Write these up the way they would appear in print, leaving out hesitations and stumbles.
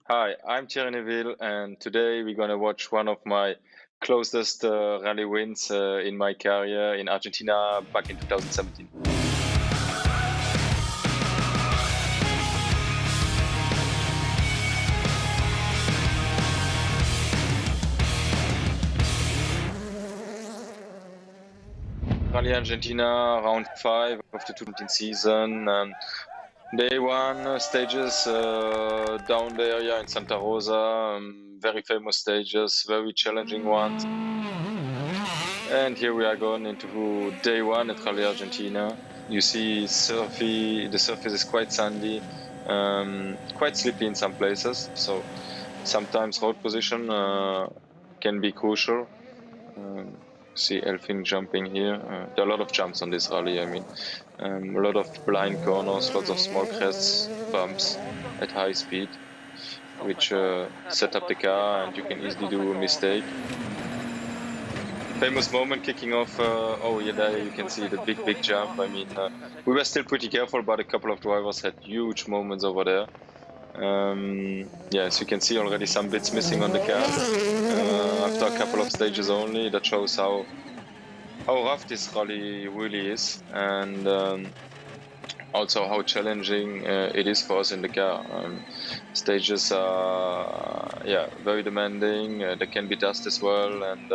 Hi, I'm Thierry Neuville, and today we're gonna watch one of my closest rally wins in my career in Argentina back in 2017. Rally Argentina, round 5 of the 2017 season. Day one stages down the area in Santa Rosa, very famous stages, very challenging ones. And here we are going into day one at Rally Argentina. You see surfy, the surface is quite sandy, quite slippy in some places. So sometimes road position can be crucial. See Elfin jumping here. There are a lot of jumps on this rally, I mean. A lot of blind corners, lots of small crests, bumps at high speed, which set up the car and you can easily do a mistake. Famous moment kicking off. Oh yeah, there you can see the big jump. I mean, we were still pretty careful, but a couple of drivers had huge moments over there. Yeah, so you can see already some bits missing on the car after a couple of stages only. That shows how rough this rally really is, and also how challenging it is for us in the car. Stages are very demanding. There can be dust as well, and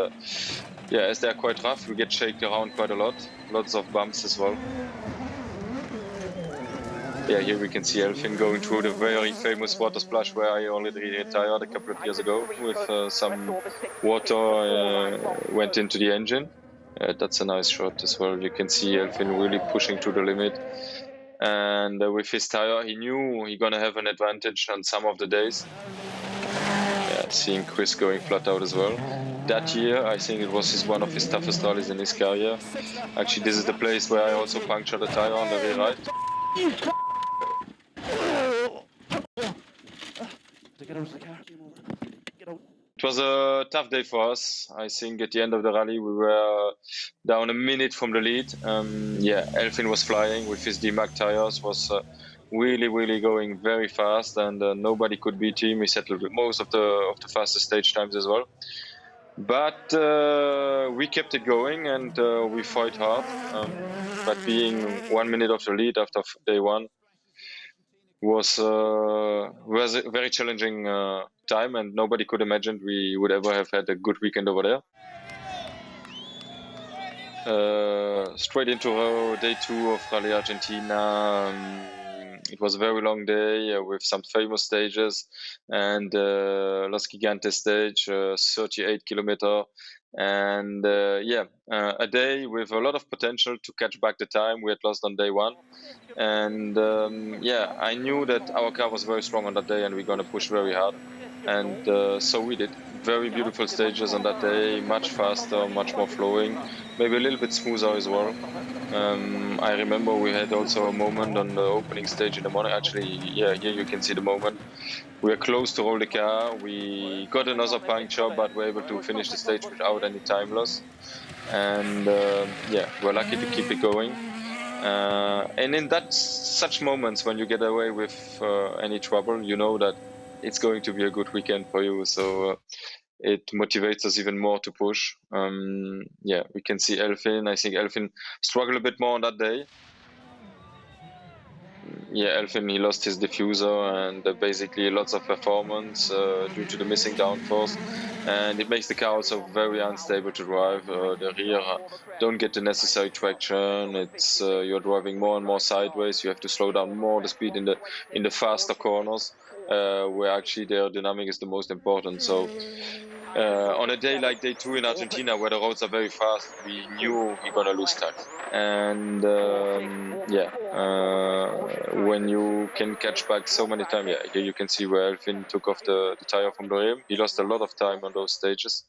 yeah, as they're quite rough, we get shaken around quite a lot. Lots of bumps as well. Yeah, here we can see Elfin going through the very famous water splash where I already retired a couple of years ago with some water went into the engine. That's a nice shot as well. You can see Elfin really pushing to the limit. And with his tire, he knew he's gonna have an advantage on some of the days. Yeah, seeing Chris going flat out as well. That year, I think it was one of his toughest rallies in his career. Actually, this is the place where I also punctured a tire on the rear right. It was a tough day for us. I think at the end of the rally, we were down a minute from the lead. Yeah, Elfin was flying with his DMAC tires, was really going very fast, and nobody could beat him. He settled with most of the fastest stage times as well. But we kept it going, and we fought hard. But being 1 minute off the lead after day one was a very challenging time, and nobody could imagine we would ever have had a good weekend over there. Straight into day two of Rally Argentina. It was a very long day with some famous stages, and Los Gigantes stage, 38 kilometer, and a day with a lot of potential to catch back the time we had lost on day one. And I knew that our car was very strong on that day, and we're gonna push very hard. And so we did. Very beautiful stages on that day, much faster, much more flowing, maybe a little bit smoother as well. I remember we had also a moment on the opening stage in the morning. Actually, yeah, here you can see the moment. We were close to roll the car. We got another puncture, but we're able to finish the stage without any time loss. And we're lucky to keep it going. And in such moments when you get away with any trouble, you know that it's going to be a good weekend for you. So it motivates us even more to push. We can see Elfin. I think Elfin struggled a bit more on that day. Yeah, Elfin, he lost his diffuser and basically lots of performance due to the missing downforce. And it makes the car also very unstable to drive. The rear don't get the necessary traction. It's you're driving more and more sideways. You have to slow down more the speed in the faster corners, where actually the aerodynamic is the most important. So on a day like day two in Argentina, where the roads are very fast, we knew we're gonna lose time. And when you can catch back so many times, here you can see where Elfin took off the tire from the rim. He lost a lot of time on those stages,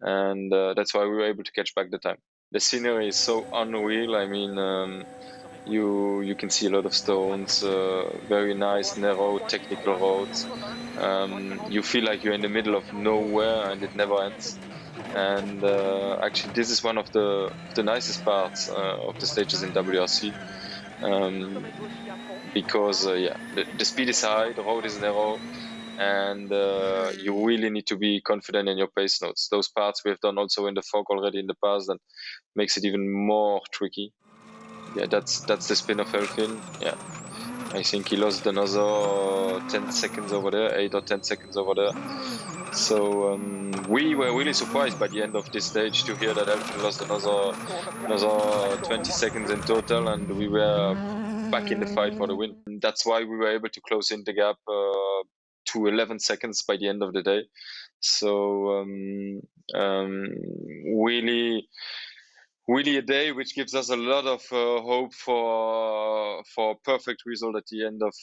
and that's why we were able to catch back the time. The scenery is so unreal. I mean, you can see a lot of stones, very nice, narrow, technical roads. You feel like you're in the middle of nowhere, and it never ends. And actually, this is one of the nicest parts of the stages in WRC, because the speed is high, the road is narrow, and you really need to be confident in your pace notes. Those parts we have done also in the fog already in the past, and makes it even more tricky. Yeah, that's the spin of Elfin. Yeah, I think he lost another 10 seconds over there, 8 or 10 seconds over there. So we were really surprised by the end of this stage to hear that Elfin lost another 20 seconds in total, and we were back in the fight for the win. And that's why we were able to close in the gap to 11 seconds by the end of the day. So really a day which gives us a lot of hope for a perfect result at the end of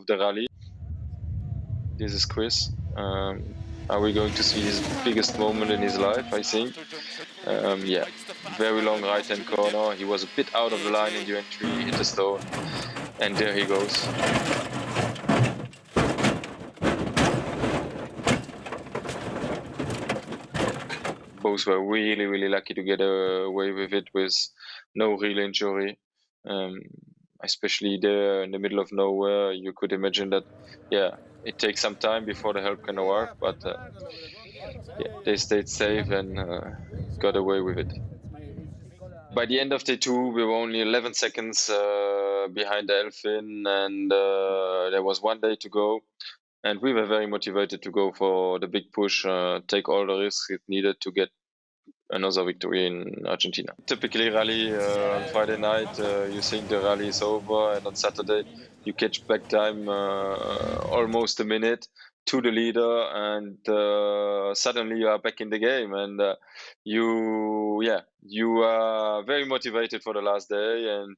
the rally. This is Chris. Are we going to see his biggest moment in his life? I think. Yeah, very long right-hand corner. He was a bit out of the line in the entry, hit a stone, and there he goes. Both were really lucky to get away with it with no real injury. Especially there in the middle of nowhere, you could imagine that, yeah, it takes some time before the help can arrive, but yeah, they stayed safe and got away with it. By the end of day 2, we were only 11 seconds behind Elfin, and there was 1 day to go. And we were very motivated to go for the big push, take all the risks it needed to get another victory in Argentina. Typically rally on Friday night, you think the rally is over, and on Saturday you catch back time almost a minute to the leader, and suddenly you are back in the game, and you are very motivated for the last day, and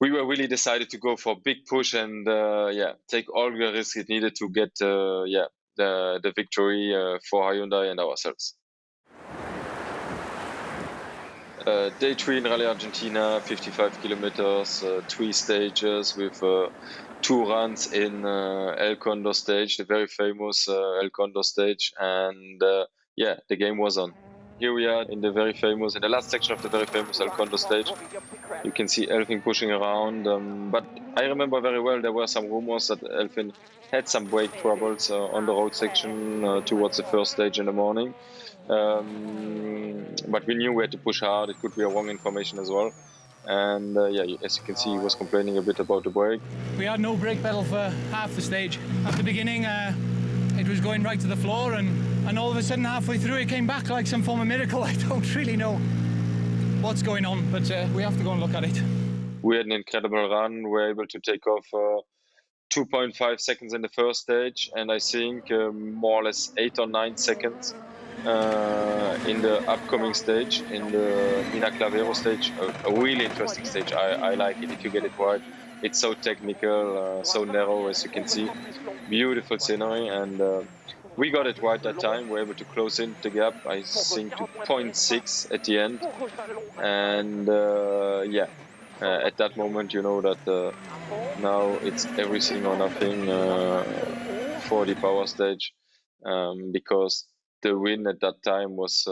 we were really decided to go for a big push and take all the risks it needed to get the victory for Hyundai and ourselves. Day 3 in Rally Argentina, 55 kilometers, 3 stages with 2 runs in El Condor stage, the very famous El Condor stage, and the game was on. Here we are in the last section of the very famous El Condor stage. You can see Elfin pushing around, but I remember very well there were some rumors that Elfin had some brake troubles on the road section towards the first stage in the morning. But we knew we had to push hard. It could be a wrong information as well. And as you can see, he was complaining a bit about the brake. We had no brake pedal for half the stage. At the beginning, it was going right to the floor, and all of a sudden, halfway through, it came back like some form of miracle. I don't really know what's going on, but we have to go and look at it. We had an incredible run. We were able to take off 2.5 seconds in the first stage, and I think more or less 8 or 9 seconds in the upcoming stage, in the Mina Clavero stage. A really interesting stage. I like it if you get it right. It's so technical, so narrow, as you can see. Beautiful scenery, and we got it right that time. We were able to close in the gap, I think, to 0.6 at the end. And at that moment, you know that now it's everything or nothing for the power stage, because the win at that time was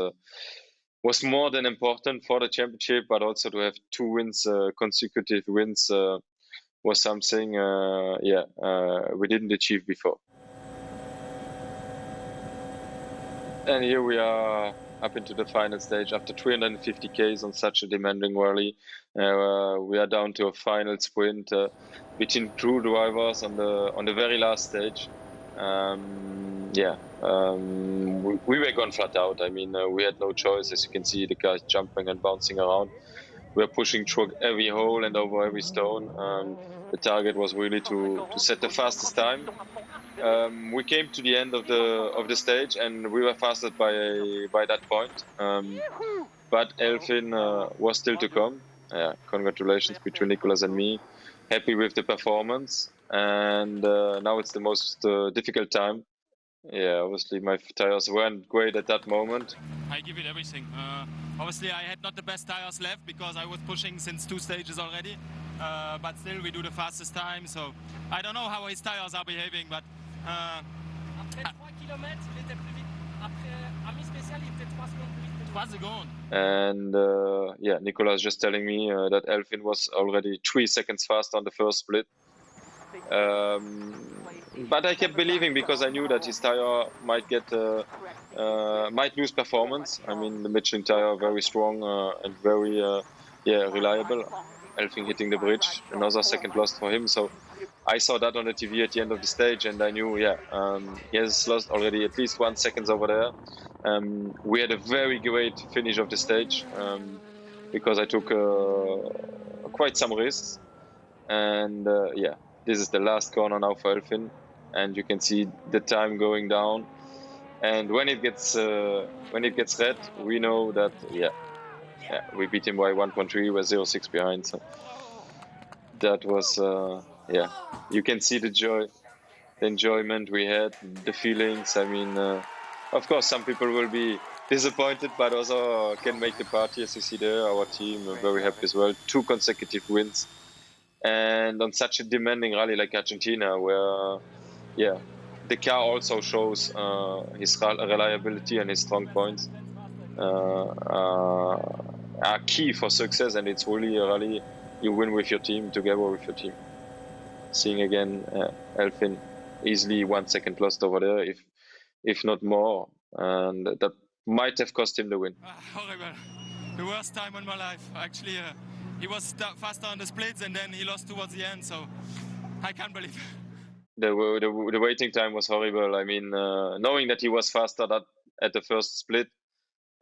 more than important for the championship, but also to have 2 wins, consecutive wins, was something we didn't achieve before. And here we are up into the final stage after 350 Ks on such a demanding rally. We are down to a final sprint between 2 drivers on the very last stage. We were gone flat out. I mean, we had no choice. As you can see, the guys jumping and bouncing around. We were pushing through every hole and over every stone. The target was really to set the fastest time. We came to the end of the stage, and we were fastest by that point. But Elfin was still to come. Congratulations between Nicolas and me. Happy with the performance, and now it's the most difficult time. Yeah, obviously my tires weren't great at that moment. I give it everything. Obviously I had not the best tires left because I was pushing since 2 stages already, but still we do the fastest time, so I don't know how his tires are behaving, but après 3 km, il était plus vite. Après ami spécial, il était 3 secondes plus vite. 3 secondes. And Nicolas just telling me that Elfin was already 3 seconds fast on the first split. But I kept believing because I knew that his tire might lose performance. I mean, the Michelin tire are very strong and very reliable. Elfing hitting the bridge, another second lost for him. So I saw that on the TV at the end of the stage, and I knew, he has lost already at least 1 second over there. We had a very great finish of the stage because I took quite some risks, and this is the last corner now for Elfin, and you can see the time going down. And when it gets red, we know that we beat him by 1.3. We're 0.6 behind. So that was you can see the joy, the enjoyment we had, the feelings. I mean, of course, some people will be disappointed, but also can make the party, as you see there. Our team are very happy as well. 2 consecutive wins, and on such a demanding rally like Argentina, where the car also shows his reliability and his strong points are key for success, and it's really a rally you win with your team, together with your team. Seeing again Elfin easily 1 second lost over there, if not more, and that might have cost him the win. Horrible. The worst time in my life. Actually, he was faster on the splits and then he lost towards the end, so I can't believe it. The waiting time was horrible. I mean, knowing that he was faster at the first split,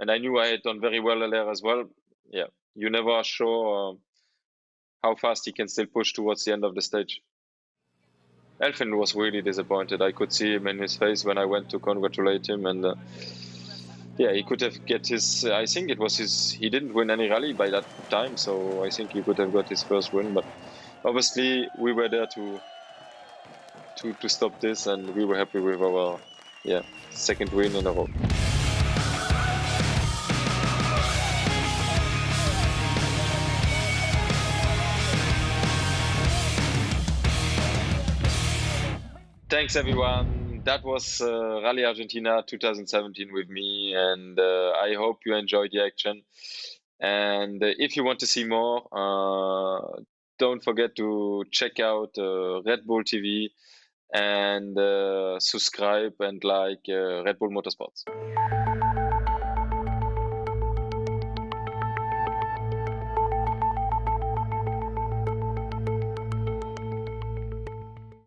and I knew I had done very well there as well. Yeah, you never are sure how fast he can still push towards the end of the stage. Elfin was really disappointed. I could see him in his face when I went to congratulate him, and he could have get his. I think it was his. He didn't win any rally by that time, so I think he could have got his first win. But obviously, we were there to stop this, and we were happy with our second win in a row. Thanks everyone. That was Rally Argentina 2017 with me, and I hope you enjoyed the action. And if you want to see more, don't forget to check out Red Bull TV and subscribe and like Red Bull Motorsports.